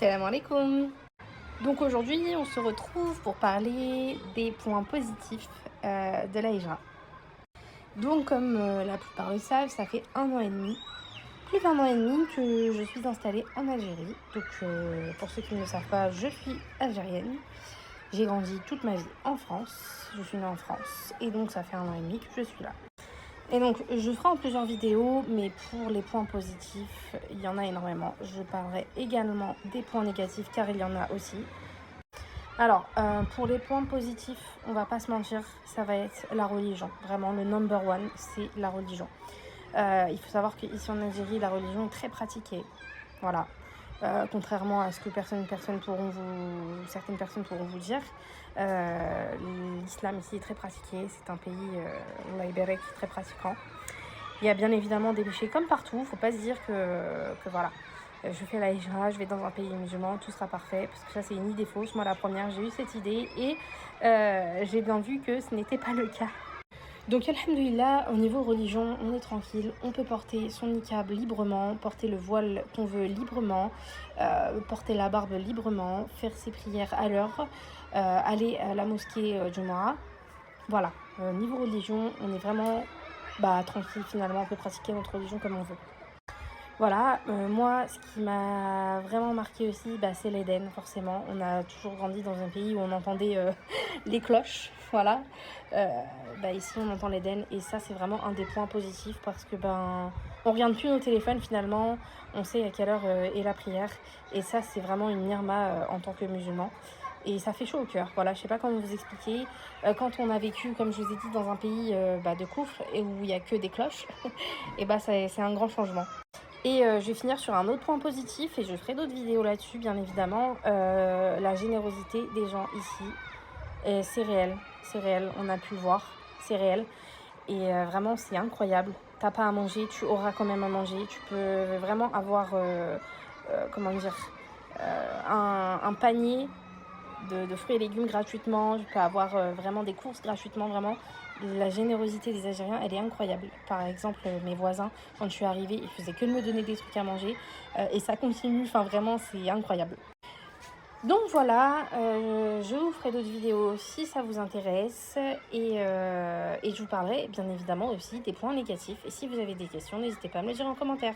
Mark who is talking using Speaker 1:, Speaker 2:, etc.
Speaker 1: Salam alaikum. Donc aujourd'hui, on se retrouve pour parler des points positifs de la hijra. Donc comme la plupart le savent, ça fait 1 an et demi, plus d'1 an et demi que je suis installée en Algérie. Donc pour ceux qui ne le savent pas, je suis algérienne. J'ai grandi toute ma vie en France, je suis née en France et donc ça fait 1 an et demi que je suis là. Et donc, je ferai en plusieurs vidéos, mais pour les points positifs, il y en a énormément. Je parlerai également des points négatifs, car il y en a aussi. Alors, pour les points positifs, on va pas se mentir, ça va être la religion. Vraiment, le number one, c'est la religion. Il faut savoir qu'ici en Algérie, la religion est très pratiquée. Voilà. Contrairement à ce que certaines personnes pourront vous dire, l'islam ici est très pratiqué. C'est un pays, Allah Ibarak, très pratiquant. Il y a bien évidemment des péchés comme partout. Il ne faut pas se dire que voilà, je fais la hijra, je vais dans un pays musulman, tout sera parfait. Parce que ça, c'est une idée fausse. Moi, la première, j'ai eu cette idée et j'ai bien vu que ce n'était pas le cas. Donc, alhamdoulilah, au niveau religion, on est tranquille. On peut porter son niqab librement, porter le voile qu'on veut librement, porter la barbe librement, faire ses prières à l'heure, aller à la mosquée Jumu'ah. Voilà, niveau religion, on est vraiment tranquille finalement. On peut pratiquer notre religion comme on veut. Voilà, moi, ce qui m'a vraiment marqué aussi, c'est l'Éden, forcément. On a toujours grandi dans un pays où on entendait les cloches, voilà. Ici, on entend l'Éden, et ça, c'est vraiment un des points positifs parce que, on regarde plus nos téléphones, finalement. On sait à quelle heure est la prière, et ça, c'est vraiment une nirma en tant que musulman. Et ça fait chaud au cœur, voilà, je sais pas comment vous expliquer. Quand on a vécu, comme je vous ai dit, dans un pays de coufre et où il y a que des cloches, et c'est un grand changement. Et je vais finir sur un autre point positif, et je ferai d'autres vidéos là-dessus, bien évidemment. La générosité des gens ici, c'est réel, on a pu le voir, c'est réel. Et vraiment, c'est incroyable. T'as pas à manger, tu auras quand même à manger. Tu peux vraiment avoir, un panier de fruits et légumes gratuitement. Tu peux avoir vraiment des courses gratuitement, vraiment. La générosité des Algériens, elle est incroyable. Par exemple, mes voisins, quand je suis arrivée, ils faisaient que de me donner des trucs à manger. Et ça continue, enfin vraiment, c'est incroyable. Donc voilà, je vous ferai d'autres vidéos si ça vous intéresse. Et je vous parlerai bien évidemment aussi des points négatifs. Et si vous avez des questions, n'hésitez pas à me le dire en commentaire.